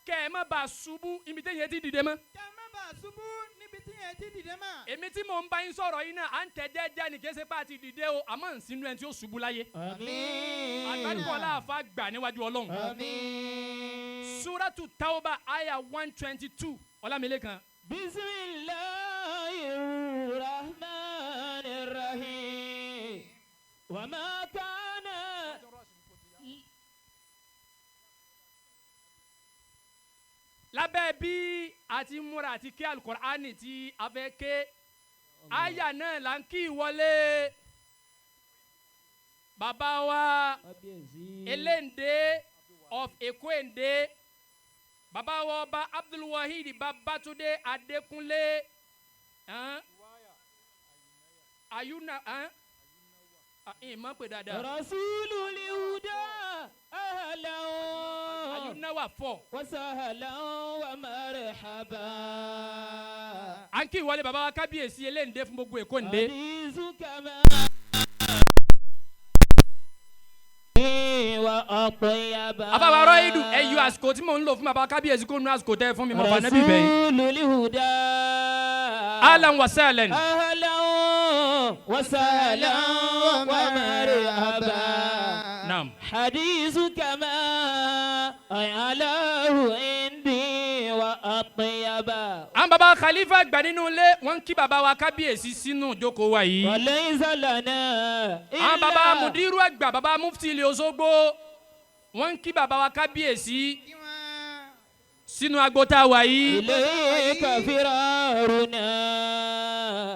kẹ́ ẹ má bàa ṣubú ibi tí yẹn ti dìde mọ́. kẹ́ ẹ má bàa ṣubú níbi tí yẹn ti dìde mọ́. èmi tí mò ń bá yín sọ̀rọ̀ yín náà à ń tẹ̀ jẹ́jẹ́ ní kése bá ti dìde o àmọ́ ń sinú ẹni tí ó ṣubú láyé. àmín. àgbàdìkọ̀ aláàfáà gbà níwájú ọlọ́run. àmín. Suratu Tauba aya 122 Ọlámilékan. Bismillahirrahmanirrahim. Wa ma kana. Lábẹ́ bí a ti múra àti kí Al-Qur'ani tí a fẹ́ ké aya náà là ń kí wọlé bàbá wa Elende of Ekwende bàbá wa ọba Abdulwahid Babatunde Adékúnlé ayuna ìmọ̀ pé dáadáa. Rasulul Huda ahlan. ayuna wà fọ. wa sahlan wa marhaba. à ń kí ìwọlé bàbá wa kábíyèsí Elende fún gbogbo Èkóǹde. Hadizu kama. wa aqyaba. àbáwá rọ ìdù ẹyọ àsìkò tí mò ń lò fún bàbá kábíyèsí kó nu àsìkò tẹ fún mi mọ fà nẹbí bẹyìn. Rasulul Huda. ahlan wa sahlan. ahlan wa sahlan wa marhaba. naam. hadizu kama alahu indi wa aqyaba. àwọn bàbá khalifa gbà nínú ilé wọn kí bàbá wa kábíyèsí sínú ìjókòó wa yìí. walaysa lana illa. àwọn bàbá mudiru àgbà bàbá mufti ilé Osogbo wọn kí bàbá wa kábíyèsí sínú agbóta wa yìí. ilayka firaruna.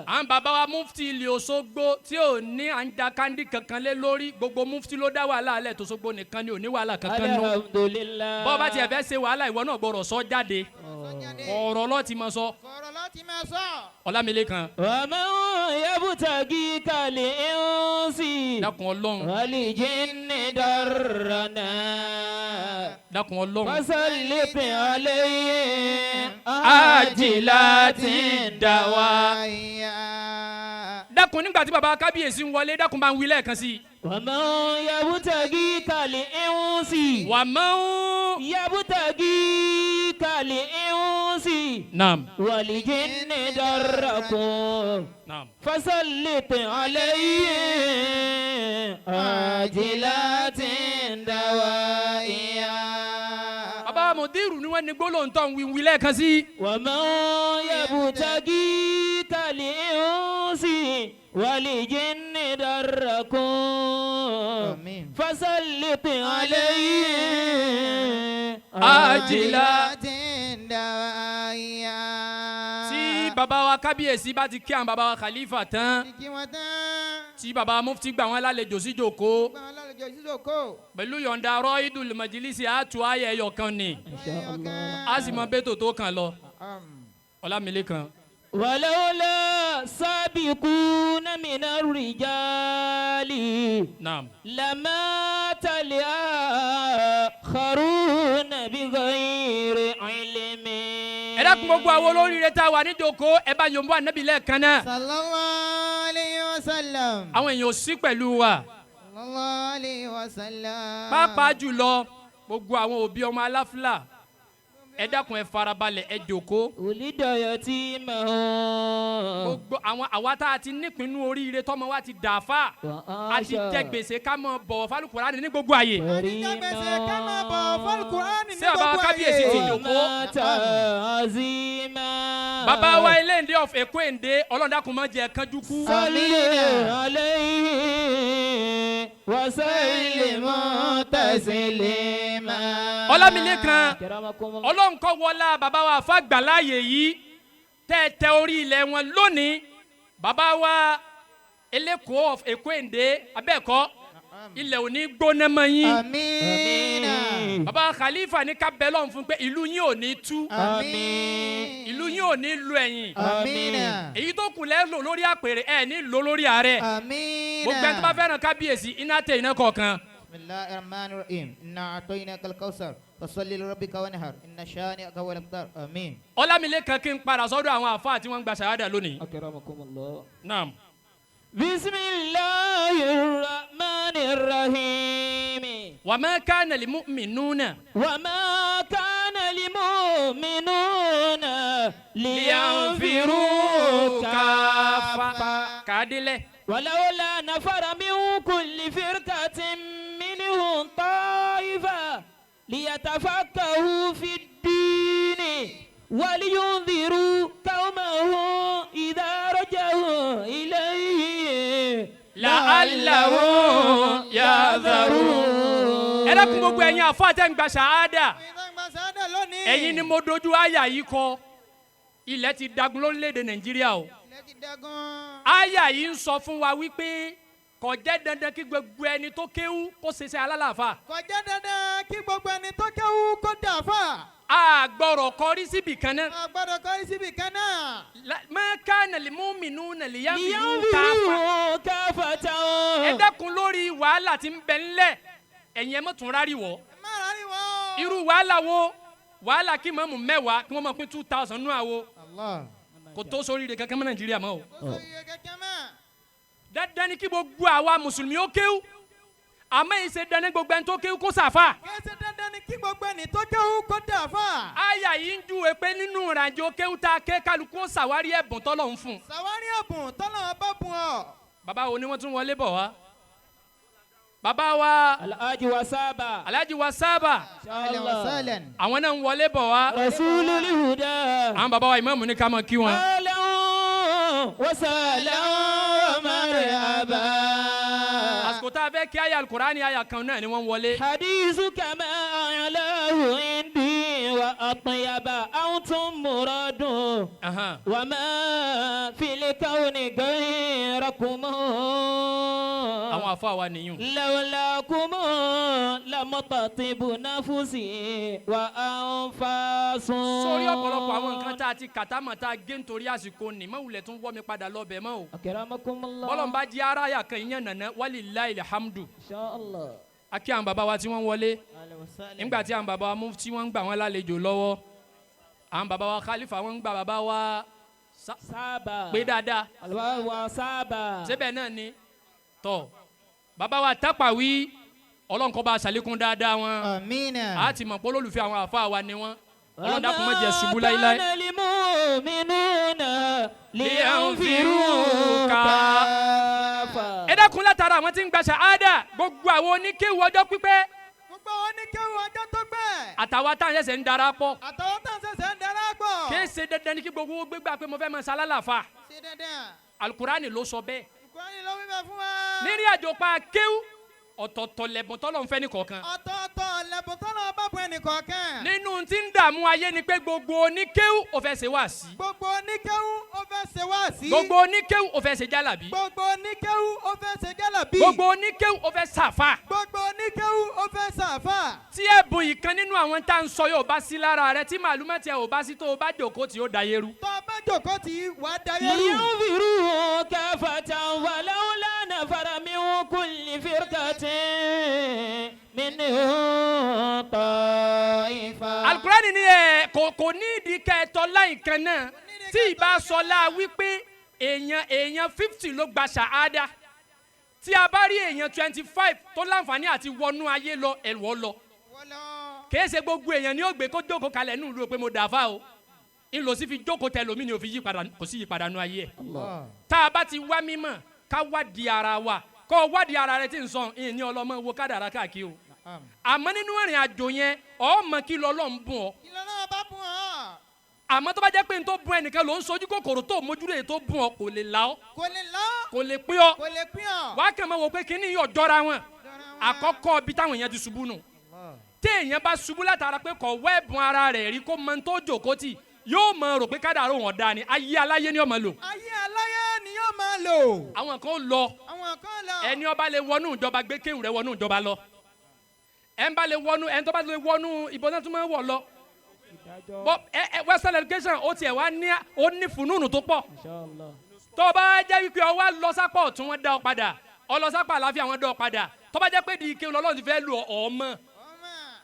àwọn bàbá wa mufti ilé Osogbo tí ò ní àǹjakandi kankan lé lórí gbogbo mufti ló dá wàhálà alẹ́ tó Osogbo nìkan ni ò ní wàhálà kankan nù. alhamdulillah. bọ́ọ̀ bá tiẹ̀ fẹ́ ṣe wàhálà ìwọ náà gbọ́dọ̀ sọ jáde ọ̀rọ̀ ló ti máa sọ. Ọlámilékan. wa man yabtaghi kal-insi. dákun Ọlọ́run. wal-jinni darrana. dákun Ọlọ́run. fasallit alayhi ajilatin dawa. dákun nígbà tí baba kábíyèsí ń wọlé dákun bá ń wí lẹ́ẹ̀kan sí i. wa man yabtaghi kal-insi. wà máa ń. yabtaghi kal-insi. naam. wal-jinni darrakum. naam. fasallit alayhi ajilatin dawaiya. baba mudiru ni wọ́n ní gbólóhùn tó ń wí lẹ́ẹ̀kan sí i. wa man yabtaghi kal-insi wal-jinni darrakum. fasallit alayhi ajilatin dawa. tí baba wa kábíyèsí bá ti kí àwọn baba wa khalifa tán tí baba mufti gbà wọ́n lálejò sí jòkó pẹ̀lú yọ̀ǹda Ra'idul Majlisi àtú ayé ẹyọ kan ni a sì mọ bẹ́tò tó kàn lọ. Ọlámilékan. ولولا سابقون من الرجال naam. لما تلأخرون بغير علم. ẹ dákun gbogbo àwọn olóríire tá a wà ní jòkó ẹ bá yòǹbó ànábì lẹ́ẹ̀kan náà. sallallahu alayhi wa sallam. àwọn èèyàn ò sí pẹ̀lú wa. sallallahu alayhi wa sallam. pàápàá jùlọ gbogbo àwọn òbí ọmọ aláfíà ẹ dákun ẹ farabalẹ̀ ẹ jòkó. olùdọ̀yọ̀ tí mà ó. gbogbo àwọn àwa tá a ti nípinnu oríire tọmọ wa ti dàáfà a ti jẹ gbèsè ká mọ bọ̀wọ̀ fálùkùránì ní gbogbo àyè. ṣé bàbá kábíyèsí ti jòkó. bàbá wa Elende of Ekwende ọlọ́dàkùn mọ́ jẹ kánjú kú. Ọlámilékan ọlọ́run kọ́ wọlá bàbá wa fàgbàláyè yìí tẹ́ orí ilẹ̀ wọn lónìí bàbá wa Eleko of Ekwende abẹ́ẹ̀kọ́ ilẹ̀ ò ní gbóná mọ́ yín. àmín. bàbá khalifa ní ká bẹ̀ lọ́hùn fún pé ìlú yín ò ní tú. àmín. ìlú yín ò ní lu ẹ̀yìn. àmín. èyí tó kù lẹ́ lò lórí àpèrè ẹ̀ ní lò lórí ààrẹ. àmín. gbogbo ẹni tó bá fẹ́ràn kábíyèsí iná tẹ iná kọ̀ọ̀kan. bismillahir rahmanir rahim inna a'tainaka al-kawthar fasalli li rabbika wanhar inna shani'aka huwal abtar. àmín. Ọlámilékan kí n padà sọ́dọ̀ àwọn àfáà tí wọ́n ń gba ṣàhádà lónìí. akramakumullah. naam. bismillahir rahmanir rahim. wa ma kana lil mu'minuna. wa ma kana lil المؤمنون لينفروا كافة كادله ولولا نفر من كل فرقة منهم طائفة ليتفقهوا في الدين ولينذروا قومهم إذا رجعوا إليه لعلهم يحذرون. ẹ dákun gbogbo ẹ̀yin àfáà tẹ́ ń gba ṣàhádà ẹ̀yin ni mo dojú àyà yìí kọ. ilẹ̀ ti dagun lórílẹ̀‐èdè Nàìjíríà o. àyà yìí ń sọ fún wa wípé kò jẹ́ dandan kí gbogbo ẹni tó kéwú kó ṣiṣẹ́ alálàáfà. kò jẹ́ dandan kí gbogbo ẹni tó kéwú kó dàáfà. a gbọ́dọ̀ kọrí síbi kan náà. a gbọ́dọ̀ kọrí síbi kan náà. ma kana lil mu'minuna liyanfiru káfà. ẹ dákun lórí wàhálà tí ń bẹ ńlẹ̀ ẹ̀yin ẹ má tún rárí wọ̀. irú wàhálà wo wàhálà kí mọ̀mú mẹ́wàá kí wọ́n máa pín 2,000 nú àwo kò tó sórí rẹ̀ kankan mọ́ Nàìjíríà mọ́ o. dandan ni kí gbogbo àwa mùsùlùmí ó kéwú àmọ́ ìṣe dandan gbogbo ẹni tó kéwú kó ṣàfà. kẹ́sẹ̀ dandan ni kí gbogbo ẹni tó kéwú kó dàáfà. àyà yìí ń júwe pé nínú ìrìnàjò kéwú tá a ké kálukú ó ṣàwárí ẹ̀bùn tọ́lọ́hun fún. ṣàwárí ẹ̀bùn tọ́lọ́hun bá bùn ọ́. bàbá wo ni wọ́n tún wọlé bọ̀ wá. bàbá wa Alhaji wa Saba. Alhaji wa Saba. àwọn náà ń wọlé bọ̀ wá. Rasulul Huda. àwọn bàbá wa ìmáàmù ní ká máa kí wọn. wa salam marhaba. àsìkò tá a fẹ́ kí àyà Al-Qur'ani àyà kan náà ni wọ́n wọlé. hadithu kama alahu indi wa atyaba antum muradun. wa ma fil kawni ghayrakum. àwọn àfáà wa nìyún. lawlakum lamutatibu nafsi wa anfasun. sórí ọ̀pọ̀lọpọ̀ àwọn nǹkan tá a ti kàtàmọ̀ tá a gé nítorí àsìkò ní mọ̀wulẹ̀ tún wọ́ mi padà lọ́bẹ̀ mọ́ o. akramakumullah. bọ́lọ̀ ń bá di ara yà kan ìyẹn nàná walillahil hamdu. inshallah. a kí àwọn bàbá wa tí wọ́n wọlé nígbà tí àwọn bàbá wa mufti wọ́n ń gbà wọ́n lálejò lọ́wọ́ àwọn bàbá wa khalifa wọ́n ń gbà bàbá wa Saba. pé dáadáa. alwa wa Saba. síbẹ̀ náà ni tọ́ bàbá wa Tápàwí Ọlọ́run kó bá ṣàlékún dáadáa wọn. Amina. a ti mọ̀ pé olólùfẹ́ àwọn àfáà wa ni wọ́n. Ọlọ́run dákun má jẹ́ ṣubú láíláí. kana lil mu'minuna liyanfiru kafa. ẹ dákun látara àwọn tí ń gba ṣàhádà gbogbo àwọn oníkéwu ọjọ́ pípẹ́. gbogbo àwọn oníkéwu ọjọ́ tó pẹ́. àtàwọn táwọn ṣẹ̀ṣẹ̀ ń darapọ̀. àtàwọn táwọn ṣẹ̀ṣẹ̀ ń darapọ̀. kí ẹ ṣe dandan ni kí gbogbo wọn gbégbá pé mo fẹ́ máa ṣalálàfà. ṣe dandan. Al-Qur'ani ló sọ bẹ́ẹ̀. Al-Qur'ani ló wí bẹ́ẹ̀ fún wa. nírí àjò pa kéwú ọ̀tọ̀ọ̀tọ̀ lẹ̀bùn tọ́lọ̀ ń fẹ́ ní kọ̀ọ̀kan. ọ̀tọ̀ọ̀tọ̀ lẹ̀bùn tọ́lọ̀ bá bùn ẹnì kọ̀ọ̀kan. nínú tí ń dààmú ayé ni pé gbogbo oníkéwú ó fẹ́ ṣe wáàsí. gbogbo oníkéwú ó fẹ́ ṣe wáàsí. gbogbo oníkéwú ó fẹ́ ṣe jálàbí. gbogbo oníkéwú ó fẹ́ ṣe jálàbí. gbogbo oníkéwú ó fẹ́ ṣàfà. gbogbo oníkéwú ó fẹ́ ṣàfà. tí ẹ̀bùn ìkan nínú àwọn tá à ń sọ yóò bá sí lára rẹ tí màlúmọ́ tiẹ̀ ò bá sí tó o bá jòkó tí ó da yẹrú. tó o bá jòkó tí wàá da yẹrú. liyanfiru kafatan walawla nafara min kulli firqatin minhum ta'ifa. Al-Qur'ani ni ẹ kò ní ìdí kẹtọ láì kan náà tí ìbá sọlá wípé èèyàn 50 ló gba ṣàhádà tí a bá rí èèyàn 25 tó láǹfààní àti wọnú ayé lọ ẹ̀wọ̀ lọ kìí ṣe gbogbo èèyàn ni ó gbé kó jókòó kalẹ̀ nínú ìlú pé mo dàáfà o ńlọ sí fi jókòó tẹ lómi ni ò fi kò sí yípadà nú ayé ẹ̀ tá a bá ti wá mímọ̀ ká wádìí ara wa kọ́ wádìí ara rẹ tí ń sọ ìyẹn ní ọlọ́mọ wo kádàrá káàkiri o àmọ́ nínú ìrìn àjò yẹn ọmọ kí lọ́lọ́ ń bùn ọ́ ìlànà bá bùn ọ́. àmọ́ tó bá jẹ́ pé n tó bùn ẹnìkan ló ń sojú kòkòrò tó mójúlé tó bùn ọ́ kò lè la ọ́ kò lè lọ. kò lè pín ọ́ kò lè pín ọ́. wàá kàn máa wò pé kíní yóò jọra wọn àkọ́kọ́ bí táwọn èèyàn ti ṣubú nù téèyàn bá ṣubú látara pé kò wá ẹ̀bùn ara rẹ̀ rí kó mọ tó jòkó tì yóò máa rò pé kádàrá òun ọ̀dà ni ayé aláyé ni yóò máa lò. ayé aláyé ni yóò máa lò. àwọn kan lọ àwọn kan lọ. ẹni ó bá lè wọnú ìjọba gbé kéwù rẹ̀ wọnú ìjọba lọ ẹni tó bá lè wọnú ìbọn náà tún máa wọ̀ lọ bọ́ western education ó tiẹ̀ wá ní fùnúnù tó pọ̀ tó bá jẹ́ wípé ó wá lọ sápá ọ̀tún wọn dá ọ padà ó lọ sápá àlàáfíà wọn dá ọ padà tó bá jẹ́ pé di ike lọ́lọ́run ti fẹ́ lu ọmọ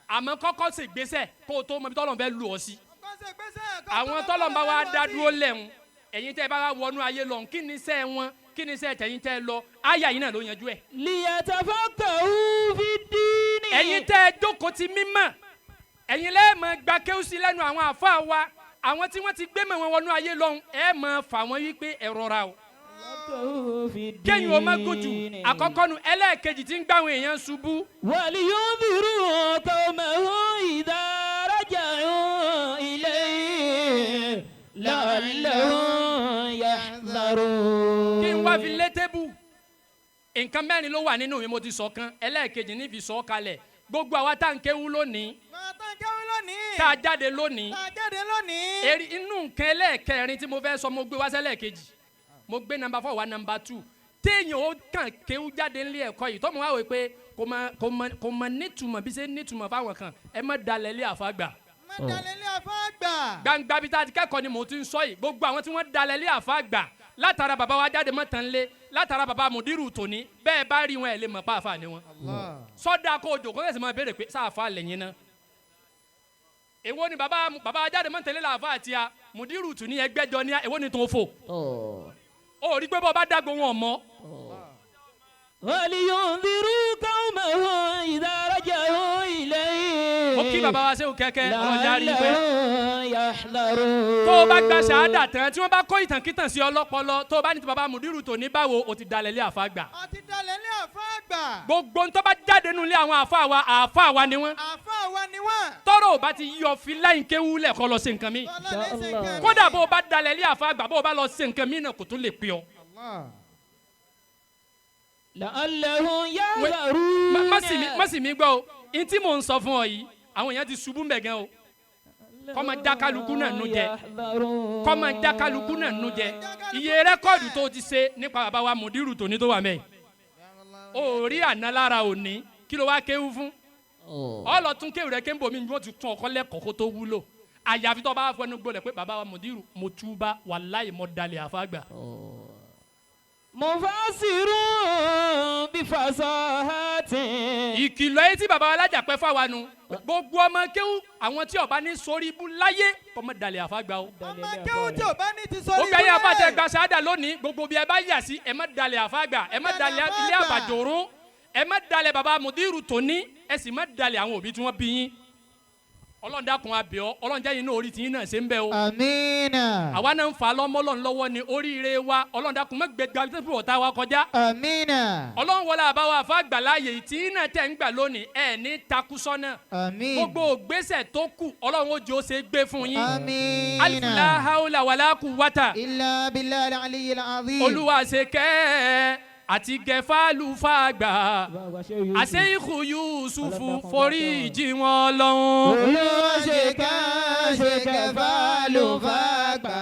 àmọ́ kọ́kọ́ sì gbéṣẹ́ kó o tó mọ ibi tọ́lọ́run fẹ́ lu ọ sí àwọn tọ́lọ́run bá wá dá dúró lẹ́hùn ẹ̀yin tẹ́ ẹ bá wá wọnú ayé lọ kí ni iṣẹ́ wọn kí ni iṣẹ́ tẹ̀yin tẹ́ lọ àyà yìí náà ló yanjú ẹ̀. liyatafaqahu fi ddini. ẹ̀yin tẹ́ ẹ jókòó ti mímọ́ ẹ̀yin lẹ́ẹ̀ mọ̀ gba kéwú sí lẹ́nu àwọn àfa wa àwọn tí wọ́n ti gbé mọ̀ wọn wọnú ayé lọ́hùn ẹ̀ mọ̀ fà wọ́n wípé ẹ rọra o. kéyìn o má gòjù àkọ́kọ́ nu ẹlẹ́ẹ̀kejì tí ń gbá àwọn èèyàn ṣubú. ولينذروا قومهم إذا رجعوا إليه لعلهم يحذرون. kí n wá fi lé tébù nǹkan mẹ́rin ló wà nínú mi mo ti sọ kan ẹlẹ́ẹ̀kejì ní fi sọ kalẹ̀ gbogbo àwa tá à ń kéwú lónìí tá a jáde lónìí eri inú nǹkan ẹlẹ́ẹ̀kẹrin tí mo fẹ́ sọ mo gbé wá sẹ́lẹ̀kejì mo gbé number 4 wá number 2 téèyàn ó kàn kéwú jáde nílé ẹ̀kọ́ yìí tọ́mọ wá wò pé kò mọ nítumọ̀ bí ṣe nítumọ̀ fáwọn kan ẹ má dalẹ̀ lé àfàgbà. gbangba bí tá a ti kẹ́kọ̀ọ́ ni mo ti ń sọ yìí gbogbo àwọn tí wọ́n dalẹ̀ lé àfàgbà látara bàbá wa jáde mọ́tàn lé látara bàbá mùdírù tòní bẹ́ẹ̀ bá rí wọn ẹ̀ lè mọ̀ pa àfa ni wọn. sọ́dà kó o jò kó o sì máa béèrè pé sáàfà lẹ́yìn náà. èwo ni bàbá wa jáde mọ́tàn lé làáfà àti a mùdírù tòní ẹgbẹ́jọ ní èwo ni tó fò. ó rí pé bọ́ bá dàgbò wọn mọ́. ولينذروا قومهم إذا رجعوا إليه ó kí bàbá wa ṣéwù kẹ́kẹ́ ọlọ́jà rí pé لعلهم يحذرون. tó o bá gba ṣàádà tán tí wọ́n bá kó ìtàn kítàn sí ọlọ́pọlọ tó o bá ní ti bàbá mùdírù tòní báwo o ti dalẹ̀ lé àfàgbà. gbogbo ń tó bá jáde nínú ilé àwọn àfa wa ni wọ́n. tọ́rọ̀ ò bá ti yọ fíláyìn kéwú lẹ̀ kọ́ lọ sí nǹkan mi. kódà bó o bá dalẹ̀ lé àfàgbà bó o bá lọ sí nǹkan mi náà kò tún lè pè ọ́. لعلهم يحذرون. má sì mí gbọ́ o n tí mò ń sọ fún ọ yìí àwọn èèyàn ti ṣubú mbẹ̀ gan o kọ́ máa já kálukú náà nú jẹ kọ́ máa já kálukú náà nú jẹ iye rẹ́kọ̀dù tó ti ṣe nípa bàbá wa mùdírù tòní tó wà mẹ́yìn o rí àná lára òní kí ló wá kéwú fún ọlọ́tún kéwù rẹ kéwù mi wọ́n ti tún ọkọ lẹ́kọ̀ọ́ kó tó wúlò àyàfi tó bá fẹnu gbọ́dọ̀ pé bàbá wa mùdírù mo túbá wàláhì mo dalẹ̀ àfàgbà. مفسرون بفصاحة. ìkìlọ̀ yìí tí bàbá wa alájà pẹ́ fáwa nu gbogbo ọmọ kéwù àwọn tí ó bá ní sórí ibú láyé kọ́mọ dalẹ̀ àfàgbà o. ọmọ kéwù tí ò bá ní ti sórí ibú láyé. ó gbẹ̀yìn àfàtẹ́ gba ṣáádà lónìí gbogbo bí ẹ bá yà sí ẹ má dalẹ̀ àfàgbà ẹ má dalẹ̀ ilé àbàjòrò ẹ má dalẹ̀ bàbá mùdírù tòní ẹ sì má dalẹ̀ àwọn òbí tí wọ́n bí yín. ọlọ́run dákun abẹ́ ọ ọlọ́run jẹ́ yín náà orí tiyín náà ṣe ń bẹ o. amiina. àwa náà ń fa lọ́mọ́lọ́run lọ́wọ́ ni oríire wa ọlọ́run dákun má gbé gbàgbé ọ̀tá wa kọjá. amiina. ọlọ́run wọlé àbáwọ̀ àfàgbà láàyè tiyín náà tẹ̀ ń gbà lónìí ẹ̀ ní takú sọ́nà. amiin. gbogbo ògbésẹ̀ tó kù ọlọ́run ó jẹ́ ó ṣe gbé fún yín. amiina. alif la hawla wala quwwata. illa billahi al-aliyyil azim. olúwa ṣe kẹ́ àti gẹ̀fàlù fàgbà àṣeyìkù yusufu foríjì wọn lọ́hùn. olúwa ṣe kẹfàlù fàgbà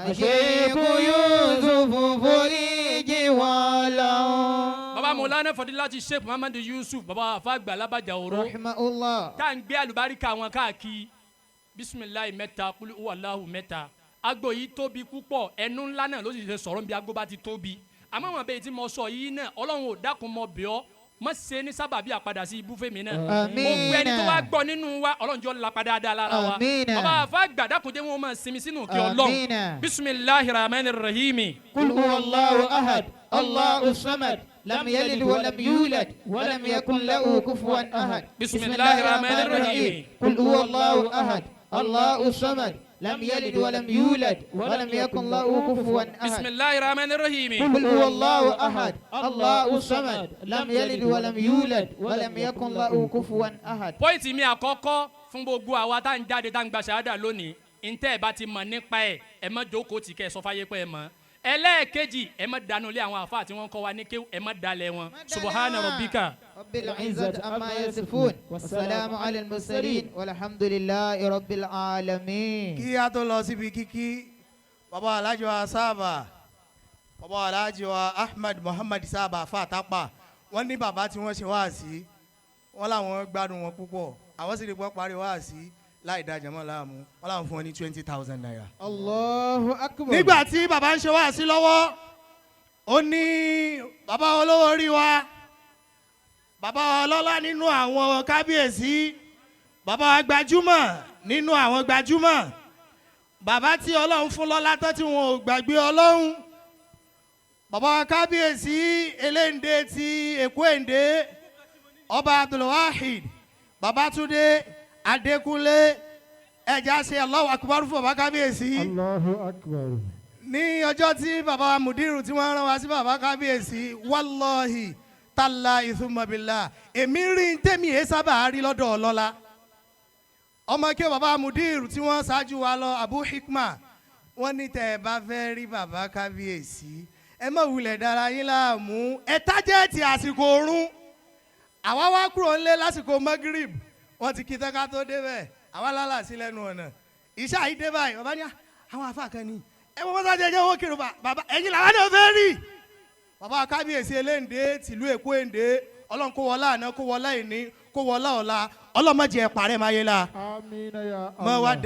àṣeyìkù yusufu foríjì wọn lọ́hùn. baba Maulana Fadilati Sheikh Muhammad Yusuf baba fàgbà alábàjá òró rahimahullah. tá à ń gbé àlùbáríkà wọn káàkiri bisimilayi mẹ́ta kúlú wàláhù mẹ́ta agbo yìí tóbi púpọ̀ ẹnu ńlá náà ló sì ṣe sọ̀rọ̀ bí agbo bá ti tóbi àmọ́ wọn bẹ́ẹ̀ tí mo sọ yìí náà ọlọ́run ò dákun mọ́ bẹ́ẹ̀ ọ́ má ṣe ní sábàbí àpadà sí ibú fèmí náà gbogbo ẹni tó wá gbọ́ nínú wa ọlọ́run jọ lápadà dáa lára wa bàbá àfa gbàdákun jẹ́ wọn máa sinmi sínú kí ọlọ́run bisimilahi rahman rahim. kul huwa allahu ahad allahu samad lam yalid walam yulad walam yakun lahu kufuwan ahad. bisimilahi rahman rahim. kul huwa allahu ahad allahu samad لم يلد ولم يولد ولم يكن له كفوا أحد. بسم الله الرحمن الرحيم. قل هو الله أحد الله الصمد لم يلد ولم يولد ولم يكن له كفوا أحد. pọ́ìntì mi àkọ́kọ́ fún gbogbo àwa tá ń jáde tá ń gba ṣàhádà lónìí ntẹ́ ẹ̀ bá ti mọ̀ nípa ẹ̀ má jókòó tì kẹ́ ẹ̀ sọ fáyé pé ẹ̀ mọ̀ ẹlẹ́ẹ̀kejì ẹ̀ má dànù lé àwọn àfáà tí wọ́n kọ́ wa ní kéwù ẹ̀ má dalẹ̀ wọn subhana rabbika. rabbil izzati amma yasifun wasalaamu ala al-mursalin walhamdulillahi rabbil alamin. kí a tó lọ síbi kíkí bàbá alájọ wa sábà bàbá alájọ wa Ahmed Muhammad sábà fàtápà wọ́n ní bàbá tí wọ́n ṣe wáàsí wọ́n làwọn gbádùn wọn púpọ̀ àwọn sì lè gbọ́ parí wáàsí láì dá jàmọ́ láàmú wọ́n làwọn fún wọn ní 20,000 naira. Allahu akbar. nígbà tí bàbá ń ṣe wáàsí lọ́wọ́ ó ní bàbá olówó orí wa bàbá ọlọ́lá nínú àwọn kábíyèsí bàbá gbajúmọ̀ nínú àwọn gbajúmọ̀ bàbá tí ọlọ́run fún lọ́lá tán tí wọn ò gbàgbé ọlọ́run bàbá kábíyèsí eléǹde ti èkó èǹde ọba Abdulwahid Babátúndé Adékúnlé ẹja ṣe Allahu Akbar fún bàbá kábíyèsí. Allahu Akbar. Ní ọjọ́ tí bàbá Mudiru tí wọ́n rán wa sí bàbá kábíyèsí, wallahi tallahi thumma billah, èmi rí tèmi ẹ̀ sábà rí lọ́dọ̀ ọlọ́lá. Ọmọ kí bàbá Mudiru tí wọ́n ṣáájú wa lọ, Abu Hikma, wọ́n ní tẹ́ ẹ bá fẹ́ rí bàbá kábíyèsí ẹ má wulẹ̀ dára yín láàmú, ẹ tájẹ́ẹ̀tì àsìkò oorun. Àwa wá kúrò ńlé lásìkò Maghrib, wọ́n ti kí tẹ́ká tó débẹ̀, àwa lálà sí lẹ́nu ọ̀nà. Ìṣá yìí dé báyìí, bàbá ní àwọn àfa kan ní ẹ wọ́n sá jẹjẹ wọ́n kiri bàbá ẹ̀yin làwọn náà fẹ́ rí. Bàbá kábíyèsí eléǹde tìlú Èkó èǹde, Ọlọ́run kó wọlá àná, kó wọlá ìní, kó wọlá ọ̀la, Ọlọ́run má jẹ́ parẹ́ máyé la. Àmín ya Mọ wá